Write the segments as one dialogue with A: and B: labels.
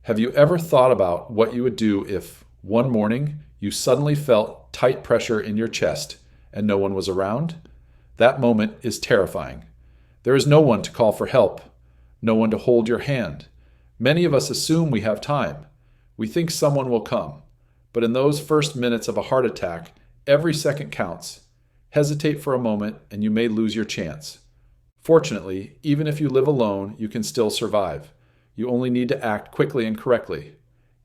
A: Have you ever thought about what you would do if, one morning, you suddenly felt tight pressure in your chest and no one was around? That moment is terrifying. There is no one to call for help, no one to hold your hand. Many of us assume we have time. We think someone will come. But in those first minutes of a heart attack, every second counts. Hesitate for a moment and you may lose your chance. Fortunately, even if you live alone, you can still survive. You only need to act quickly and correctly.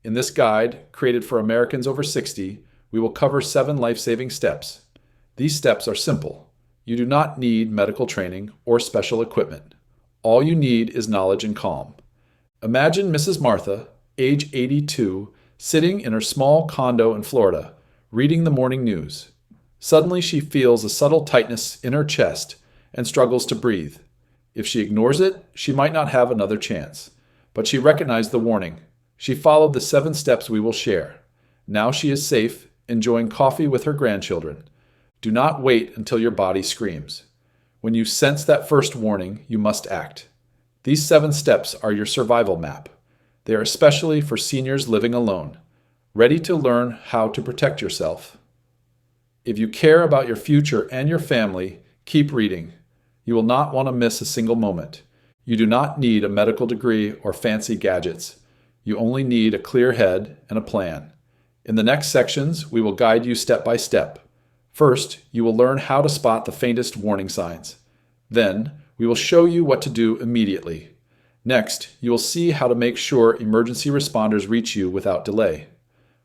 A: In this guide, created for Americans over 60, we will cover 7 life-saving steps. These steps are simple. You do not need medical training or special equipment. All you need is knowledge and calm. Imagine Mrs. Martha, age 82, sitting in her small condo in Florida, reading the morning news. Suddenly she feels a subtle tightness in her chest and struggles to breathe. If she ignores it, she might not have another chance. But she recognized the warning. She followed the 7 steps we will share. Now she is safe, enjoying coffee with her grandchildren. Do not wait until your body screams. When you sense that first warning, you must act. These 7 steps are your survival map. They are especially for seniors living alone, ready to learn how to protect yourself. If you care about your future and your family, keep reading. You will not want to miss a single moment. You do not need a medical degree or fancy gadgets. You only need a clear head and a plan. In the next sections, we will guide you step by step. First, you will learn how to spot the faintest warning signs. Then, we will show you what to do immediately. Next, you will see how to make sure emergency responders reach you without delay.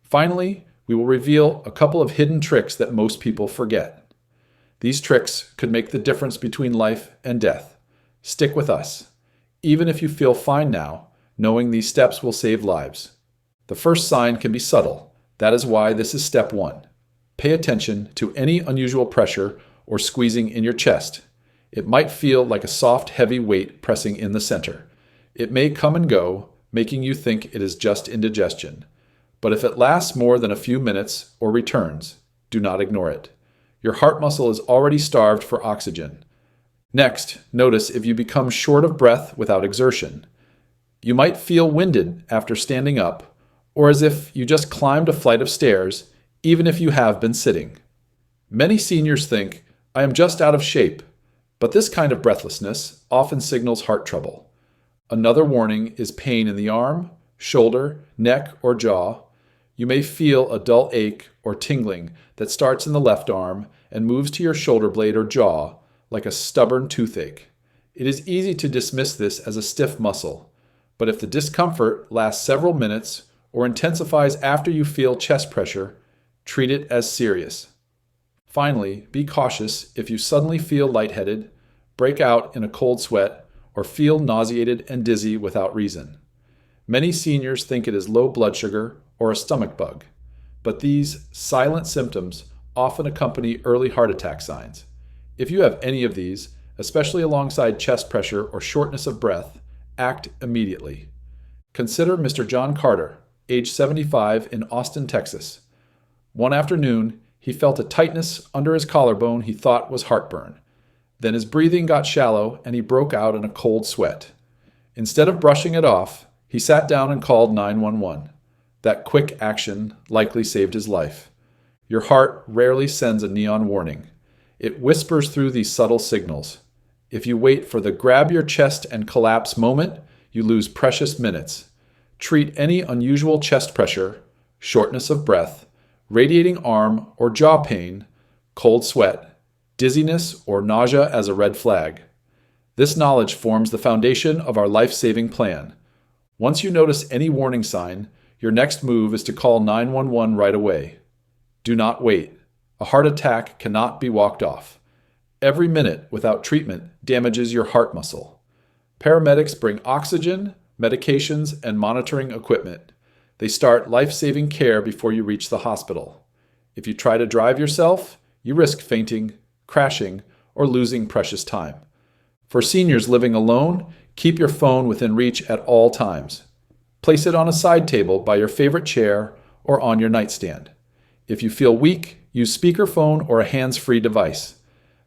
A: Finally, we will reveal a couple of hidden tricks that most people forget. These tricks could make the difference between life and death. Stick with us. Even if you feel fine now, knowing these steps will save lives. The first sign can be subtle. That is why this is step 1. Pay attention to any unusual pressure or squeezing in your chest. It might feel like a soft, heavy weight pressing in the center. It may come and go, making you think it is just indigestion. But if it lasts more than a few minutes or returns, do not ignore it. Your heart muscle is already starved for oxygen. Next, notice if you become short of breath without exertion. You might feel winded after standing up, or as if you just climbed a flight of stairs, even if you have been sitting. Many seniors think, I am just out of shape, but this kind of breathlessness often signals heart trouble. Another warning is pain in the arm, shoulder, neck, or jaw. You may feel a dull ache or tingling that starts in the left arm and moves to your shoulder blade or jaw, like a stubborn toothache. It is easy to dismiss this as a stiff muscle, but if the discomfort lasts several minutes or intensifies after you feel chest pressure, treat it as serious. Finally, be cautious if you suddenly feel lightheaded, break out in a cold sweat, or feel nauseated and dizzy without reason. Many seniors think it is low blood sugar or a stomach bug, but these silent symptoms often accompany early heart attack signs. If you have any of these, especially alongside chest pressure or shortness of breath, act immediately. Consider Mr. John Carter, age 75, in Austin, Texas. One afternoon, he felt a tightness under his collarbone he thought was heartburn. Then his breathing got shallow and he broke out in a cold sweat. Instead of brushing it off, he sat down and called 911. That quick action likely saved his life. Your heart rarely sends a neon warning. It whispers through these subtle signals. If you wait for the grab your chest and collapse moment, you lose precious minutes. Treat any unusual chest pressure, shortness of breath, radiating arm or jaw pain, cold sweat, dizziness, or nausea as a red flag. This knowledge forms the foundation of our life-saving plan. Once you notice any warning sign, your next move is to call 911 right away. Do not wait. A heart attack cannot be walked off. Every minute without treatment damages your heart muscle. Paramedics bring oxygen, medications, and monitoring equipment. They start life-saving care before you reach the hospital. If you try to drive yourself, you risk fainting, crashing, or losing precious time. For seniors living alone, keep your phone within reach at all times. Place it on a side table by your favorite chair or on your nightstand. If you feel weak, use speakerphone or a hands-free device.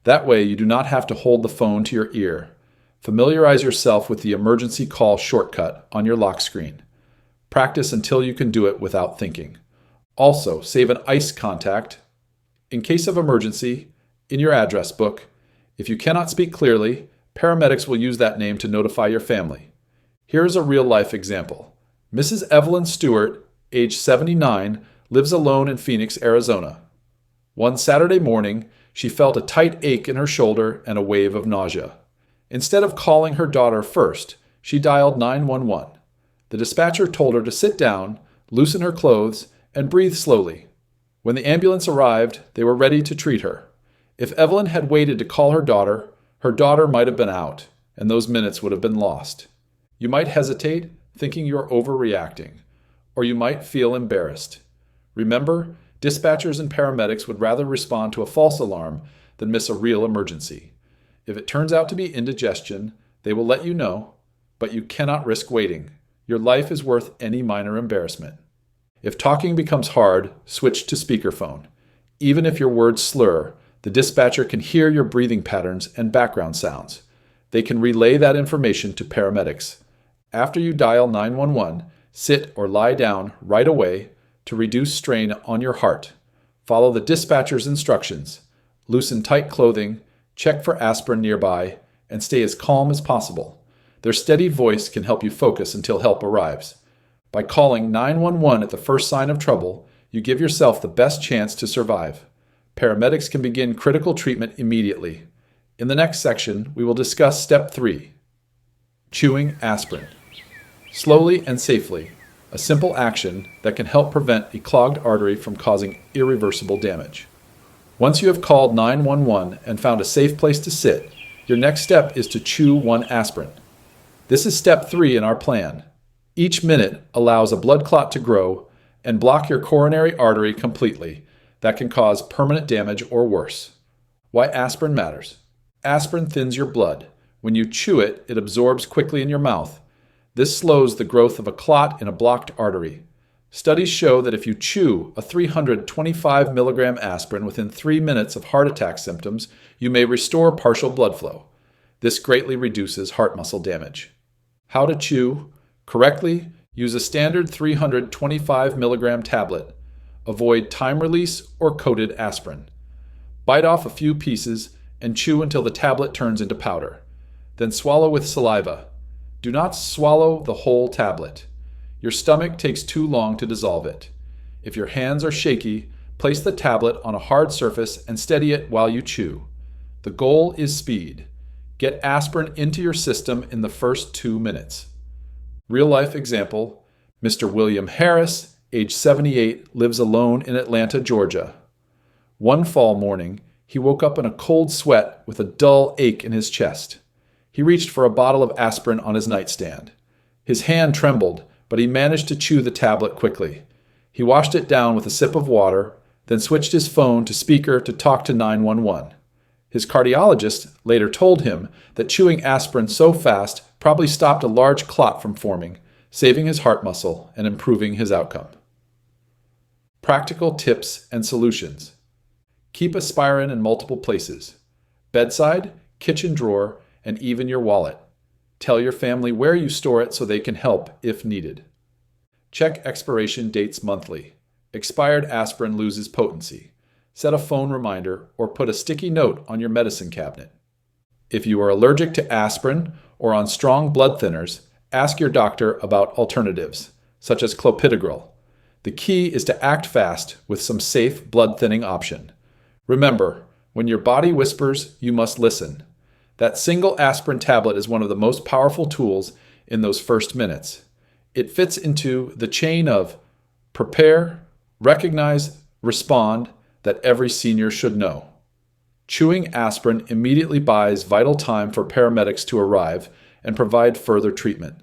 A: That way you do not have to hold the phone to your ear. Familiarize yourself with the emergency call shortcut on your lock screen. Practice until you can do it without thinking. Also, save an ICE contact, in case of emergency, in your address book. If you cannot speak clearly, paramedics will use that name to notify your family. Here is a real-life example. Mrs. Evelyn Stewart, age 79, lives alone in Phoenix, Arizona. One Saturday morning, she felt a tight ache in her shoulder and a wave of nausea. Instead of calling her daughter first, she dialed 911. The dispatcher told her to sit down, loosen her clothes, and breathe slowly. When the ambulance arrived, they were ready to treat her. If Evelyn had waited to call her daughter might have been out, and those minutes would have been lost. You might hesitate, thinking you're overreacting, or you might feel embarrassed. Remember, dispatchers and paramedics would rather respond to a false alarm than miss a real emergency. If it turns out to be indigestion, they will let you know, but you cannot risk waiting. Your life is worth any minor embarrassment. If talking becomes hard, switch to speakerphone. Even if your words slur, the dispatcher can hear your breathing patterns and background sounds. They can relay that information to paramedics. After you dial 911, sit or lie down right away to reduce strain on your heart. Follow the dispatcher's instructions. Loosen tight clothing, check for aspirin nearby, and stay as calm as possible. Their steady voice can help you focus until help arrives. By calling 911 at the first sign of trouble, you give yourself the best chance to survive. Paramedics can begin critical treatment immediately. In the next section, we will discuss Step 3, chewing aspirin. Slowly and safely, a simple action that can help prevent a clogged artery from causing irreversible damage. Once you have called 911 and found a safe place to sit, your next step is to chew one aspirin. This is Step 3 in our plan. Each minute allows a blood clot to grow and block your coronary artery completely. That can cause permanent damage or worse. Why aspirin matters. Aspirin thins your blood. When you chew it, it absorbs quickly in your mouth. This slows the growth of a clot in a blocked artery. Studies show that if you chew a 325 milligram aspirin within 3 minutes of heart attack symptoms, you may restore partial blood flow. This greatly reduces heart muscle damage. How to chew? Correctly, use a standard 325 milligram tablet. Avoid time-release or coated aspirin. Bite off a few pieces and chew until the tablet turns into powder. Then swallow with saliva. Do not swallow the whole tablet. Your stomach takes too long to dissolve it. If your hands are shaky, place the tablet on a hard surface and steady it while you chew. The goal is speed. Get aspirin into your system in the first 2 minutes. Real-life example, Mr. William Harris, age 78, lives alone in Atlanta, Georgia. One fall morning, he woke up in a cold sweat with a dull ache in his chest. He reached for a bottle of aspirin on his nightstand. His hand trembled, but he managed to chew the tablet quickly. He washed it down with a sip of water, then switched his phone to speaker to talk to 911. His cardiologist later told him that chewing aspirin so fast probably stopped a large clot from forming, saving his heart muscle and improving his outcome. Practical tips and solutions. Keep aspirin in multiple places: bedside, kitchen drawer, and even your wallet. Tell your family where you store it so they can help if needed. Check expiration dates monthly. Expired aspirin loses potency. Set a phone reminder or put a sticky note on your medicine cabinet. If you are allergic to aspirin or on strong blood thinners, ask your doctor about alternatives, such as clopidogrel. The key is to act fast with some safe blood thinning option. Remember, when your body whispers, you must listen. That single aspirin tablet is one of the most powerful tools in those first minutes. It fits into the chain of prepare, recognize, respond that every senior should know. Chewing aspirin immediately buys vital time for paramedics to arrive and provide further treatment.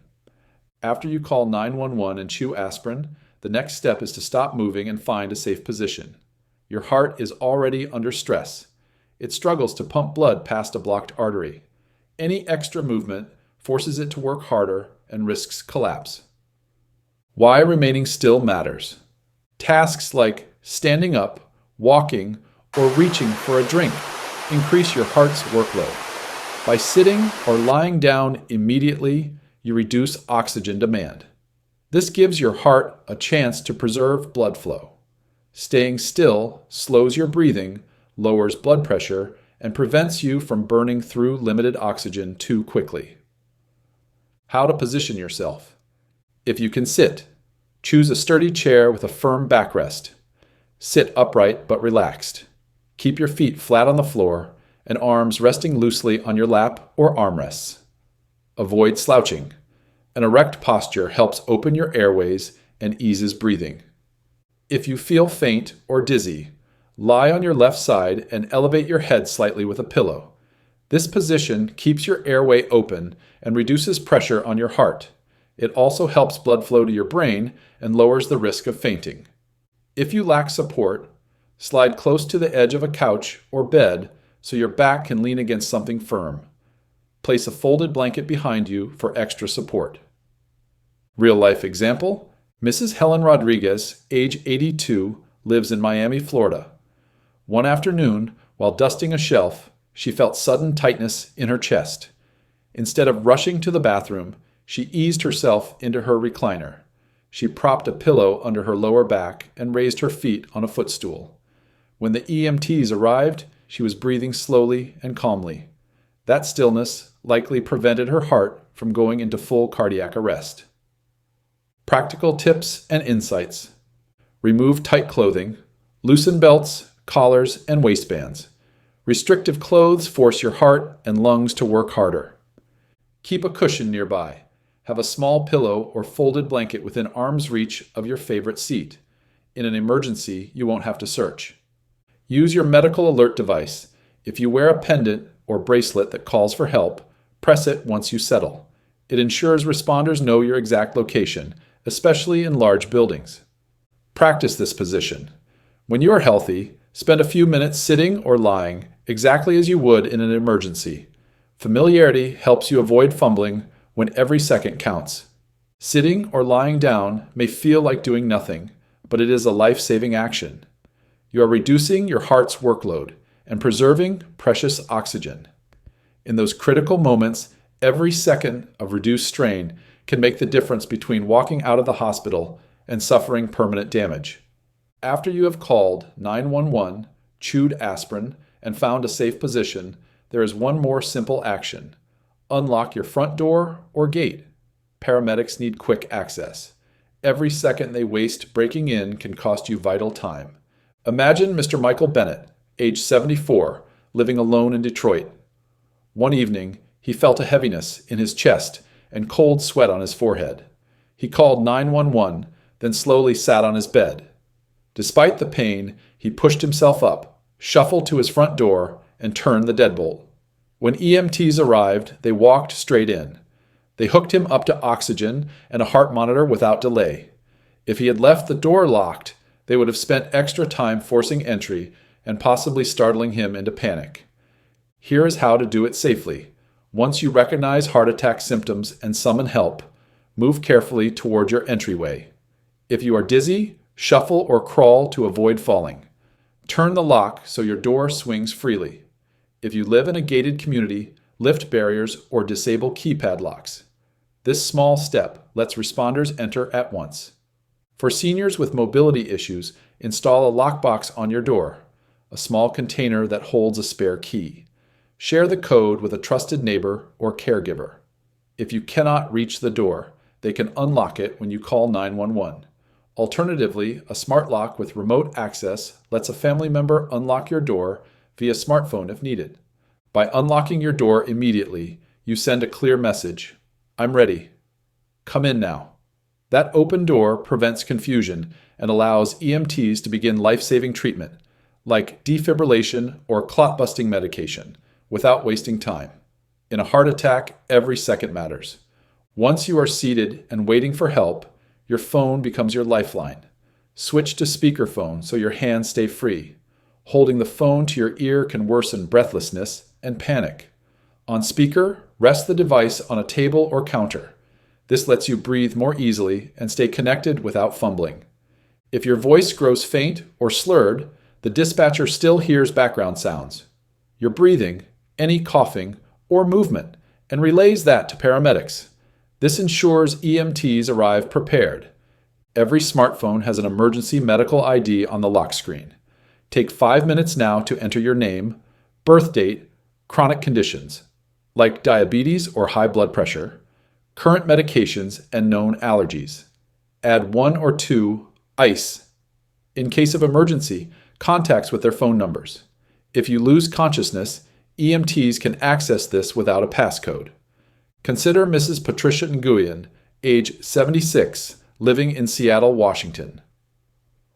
A: After you call 911 and chew aspirin, the next step is to stop moving and find a safe position. Your heart is already under stress. It struggles to pump blood past a blocked artery. Any extra movement forces it to work harder and risks collapse. Why remaining still matters. Tasks like standing up, walking, or reaching for a drink increase your heart's workload. By sitting or lying down immediately, you reduce oxygen demand. This gives your heart a chance to preserve blood flow. Staying still slows your breathing, lowers blood pressure, and prevents you from burning through limited oxygen too quickly. How to position yourself. If you can sit, choose a sturdy chair with a firm backrest. Sit upright but relaxed. Keep your feet flat on the floor and arms resting loosely on your lap or armrests. Avoid slouching. An erect posture helps open your airways and eases breathing. If you feel faint or dizzy, lie on your left side and elevate your head slightly with a pillow. This position keeps your airway open and reduces pressure on your heart. It also helps blood flow to your brain and lowers the risk of fainting. If you lack support, slide close to the edge of a couch or bed so your back can lean against something firm. Place a folded blanket behind you for extra support. Real-life example, Mrs. Helen Rodriguez, age 82, lives in Miami, Florida. One afternoon, while dusting a shelf, she felt sudden tightness in her chest. Instead of rushing to the bathroom, she eased herself into her recliner. She propped a pillow under her lower back and raised her feet on a footstool. When the EMTs arrived, she was breathing slowly and calmly. That stillness likely prevented her heart from going into full cardiac arrest. Practical tips and insights. Remove tight clothing. Loosen belts, collars, and waistbands. Restrictive clothes force your heart and lungs to work harder. Keep a cushion nearby. Have a small pillow or folded blanket within arm's reach of your favorite seat. In an emergency, you won't have to search. Use your medical alert device. If you wear a pendant or bracelet that calls for help, press it once you settle. It ensures responders know your exact location, especially in large buildings. Practice this position. When you are healthy, spend a few minutes sitting or lying exactly as you would in an emergency. Familiarity helps you avoid fumbling when every second counts. Sitting or lying down may feel like doing nothing, but it is a life-saving action. You are reducing your heart's workload and preserving precious oxygen. In those critical moments, every second of reduced strain can make the difference between walking out of the hospital and suffering permanent damage. After you have called 911, chewed aspirin, and found a safe position, there is one more simple action. Unlock your front door or gate. Paramedics need quick access. Every second they waste breaking in can cost you vital time. Imagine Mr. Michael Bennett, age 74, living alone in Detroit. One evening, he felt a heaviness in his chest and cold sweat on his forehead. He called 911, then slowly sat on his bed. Despite the pain, he pushed himself up, shuffled to his front door, and turned the deadbolt. When EMTs arrived, they walked straight in. They hooked him up to oxygen and a heart monitor without delay. If he had left the door locked, they would have spent extra time forcing entry and possibly startling him into panic. Here is how to do it safely. Once you recognize heart attack symptoms and summon help, move carefully toward your entryway. If you are dizzy, shuffle or crawl to avoid falling. Turn the lock so your door swings freely. If you live in a gated community, lift barriers or disable keypad locks. This small step lets responders enter at once. For seniors with mobility issues, install a lockbox on your door, a small container that holds a spare key. Share the code with a trusted neighbor or caregiver. If you cannot reach the door, they can unlock it when you call 911. Alternatively, a smart lock with remote access lets a family member unlock your door via smartphone if needed. By unlocking your door immediately, you send a clear message. I'm ready. Come in now. That open door prevents confusion and allows EMTs to begin life-saving treatment, like defibrillation or clot-busting medication, without wasting time. In a heart attack, every second matters. Once you are seated and waiting for help, your phone becomes your lifeline. Switch to speakerphone so your hands stay free. Holding the phone to your ear can worsen breathlessness and panic. On speaker, rest the device on a table or counter. This lets you breathe more easily and stay connected without fumbling. If your voice grows faint or slurred, the dispatcher still hears background sounds. Your breathing, any coughing, or movement, and relays that to paramedics. This ensures EMTs arrive prepared. Every smartphone has an emergency medical ID on the lock screen. Take 5 minutes now to enter your name, birth date, chronic conditions, like diabetes or high blood pressure, current medications, and known allergies. Add 1 or 2 ICE. In case of emergency, contacts with their phone numbers. If you lose consciousness, EMTs can access this without a passcode. Consider Mrs. Patricia Nguyen, age 76, living in Seattle, Washington.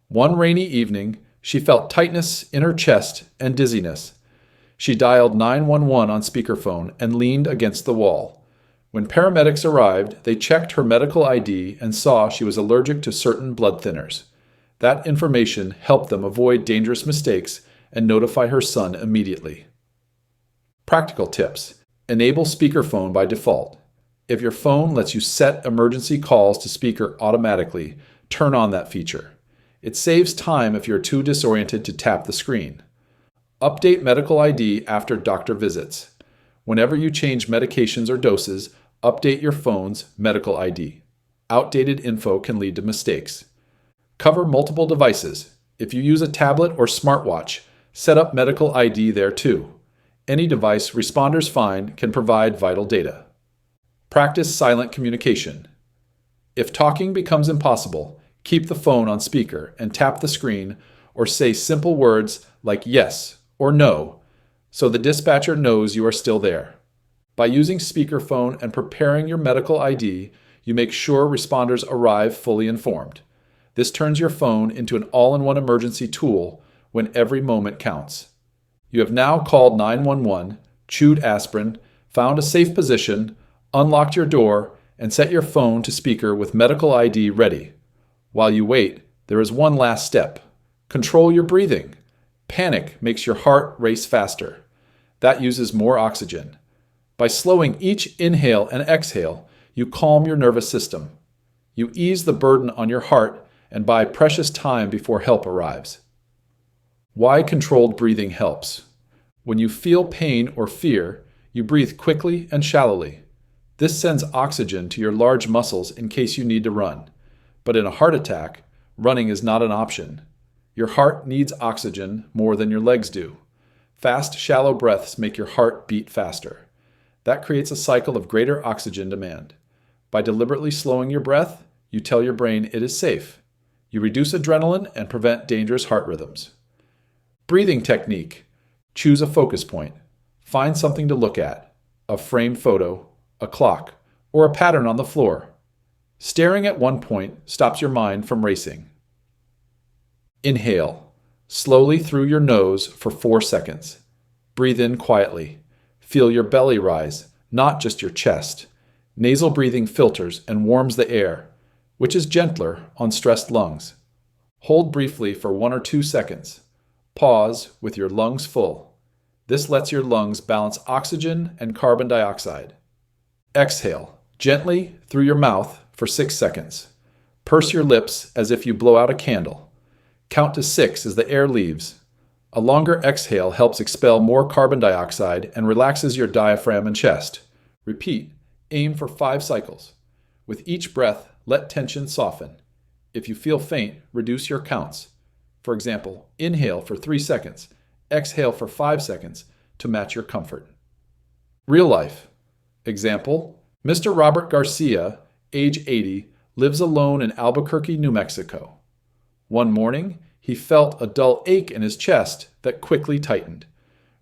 A: One rainy evening, she felt tightness in her chest and dizziness. She dialed 911 on speakerphone and leaned against the wall. When paramedics arrived, they checked her medical ID and saw she was allergic to certain blood thinners. That information helped them avoid dangerous mistakes and notify her son immediately. Practical tips. Enable speakerphone by default. If your phone lets you set emergency calls to speaker automatically, turn on that feature. It saves time if you're too disoriented to tap the screen. Update medical ID after doctor visits. Whenever you change medications or doses, update your phone's medical ID. Outdated info can lead to mistakes. Cover multiple devices. If you use a tablet or smartwatch, set up medical ID there too. Any device responders find can provide vital data. Practice silent communication. If talking becomes impossible, keep the phone on speaker and tap the screen or say simple words like yes or no so the dispatcher knows you are still there. By using speakerphone and preparing your medical ID, you make sure responders arrive fully informed. This turns your phone into an all-in-one emergency tool when every moment counts. You have now called 911, chewed aspirin, found a safe position, unlocked your door, and set your phone to speaker with medical ID ready. While you wait, there is one last step. Control your breathing. Panic makes your heart race faster. That uses more oxygen. By slowing each inhale and exhale, you calm your nervous system. You ease the burden on your heart and buy precious time before help arrives. Why controlled breathing helps. When you feel pain or fear, you breathe quickly and shallowly. This sends oxygen to your large muscles in case you need to run. But in a heart attack, running is not an option. Your heart needs oxygen more than your legs do. Fast, shallow breaths make your heart beat faster. That creates a cycle of greater oxygen demand. By deliberately slowing your breath, you tell your brain it is safe. You reduce adrenaline and prevent dangerous heart rhythms. Breathing technique. Choose a focus point. Find something to look at. A framed photo, a clock, or a pattern on the floor. Staring at one point stops your mind from racing. Inhale. Slowly through your nose for 4 seconds. Breathe in quietly. Feel your belly rise, not just your chest. Nasal breathing filters and warms the air, which is gentler on stressed lungs. Hold briefly for 1 or 2 seconds. Pause with your lungs full. This lets your lungs balance oxygen and carbon dioxide. Exhale, gently through your mouth for 6 seconds. Purse your lips as if you blow out a candle. Count to 6 as the air leaves. A longer exhale helps expel more carbon dioxide and relaxes your diaphragm and chest. Repeat, aim for 5 cycles. With each breath, let tension soften. If you feel faint, reduce your counts. For example, inhale for 3 seconds, exhale for 5 seconds to match your comfort. Real life. Example, Mr. Robert Garcia, age 80, lives alone in Albuquerque, New Mexico. One morning, he felt a dull ache in his chest that quickly tightened.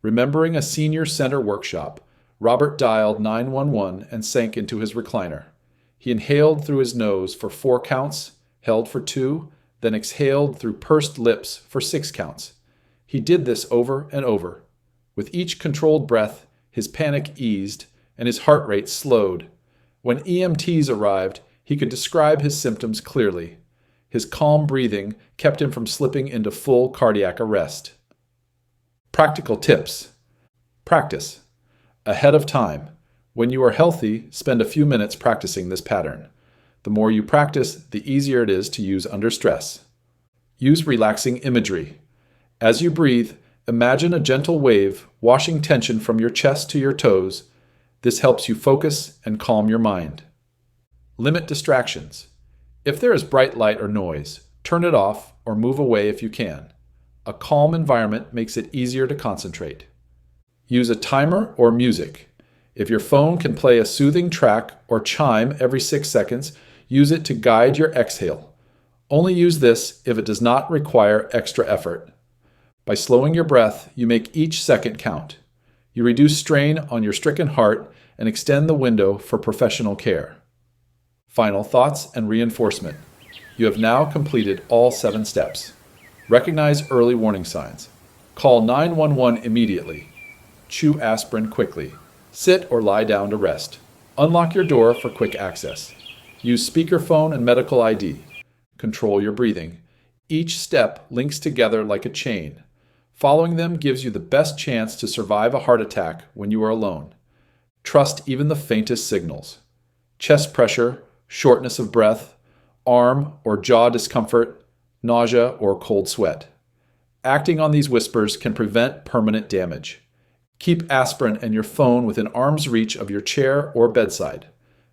A: Remembering a senior center workshop, Robert dialed 911 and sank into his recliner. He inhaled through his nose for 4 counts, held for 2, then exhaled through pursed lips for 6 counts. He did this over and over. With each controlled breath, his panic eased and his heart rate slowed. When EMTs arrived, he could describe his symptoms clearly. His calm breathing kept him from slipping into full cardiac arrest. Practical tips. Practice. Ahead of time. When you are healthy, spend a few minutes practicing this pattern. The more you practice, the easier it is to use under stress. Use relaxing imagery. As you breathe, imagine a gentle wave washing tension from your chest to your toes. This helps you focus and calm your mind. Limit distractions. If there is bright light or noise, turn it off or move away if you can. A calm environment makes it easier to concentrate. Use a timer or music. If your phone can play a soothing track or chime every 6 seconds, use it to guide your exhale. Only use this if it does not require extra effort. By slowing your breath, you make each second count. You reduce strain on your stricken heart and extend the window for professional care. Final thoughts and reinforcement. You have now completed all 7 steps. Recognize early warning signs. Call 911 immediately. Chew aspirin quickly. Sit or lie down to rest. Unlock your door for quick access. Use speakerphone and medical ID. Control your breathing. Each step links together like a chain. Following them gives you the best chance to survive a heart attack when you are alone. Trust even the faintest signals. Chest pressure, shortness of breath, arm or jaw discomfort, nausea or cold sweat. Acting on these whispers can prevent permanent damage. Keep aspirin and your phone within arm's reach of your chair or bedside.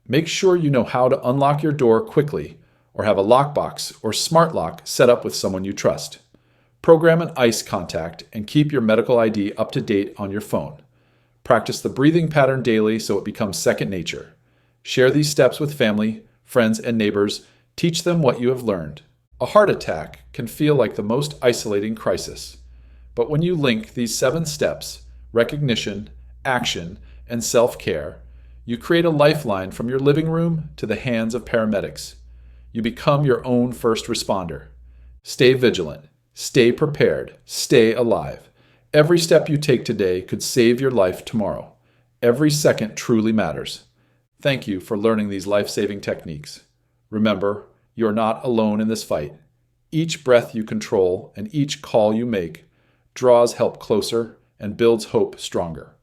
A: Make sure you know how to unlock your door quickly or have a lockbox or smart lock set up with someone you trust. Program an ice contact and keep your medical ID up to date on your phone. Practice the breathing pattern daily so it becomes second nature. Share these steps with family, friends, and neighbors. Teach them what you have learned. A heart attack can feel like the most isolating crisis. But when you link these 7 steps, recognition, action, and self-care, you create a lifeline from your living room to the hands of paramedics. You become your own first responder. Stay vigilant. Stay prepared. Stay alive. Every step you take today could save your life tomorrow. Every second truly matters. Thank you for learning these life-saving techniques. Remember, you are not alone in this fight. Each breath you control and each call you make draws help closer and builds hope stronger.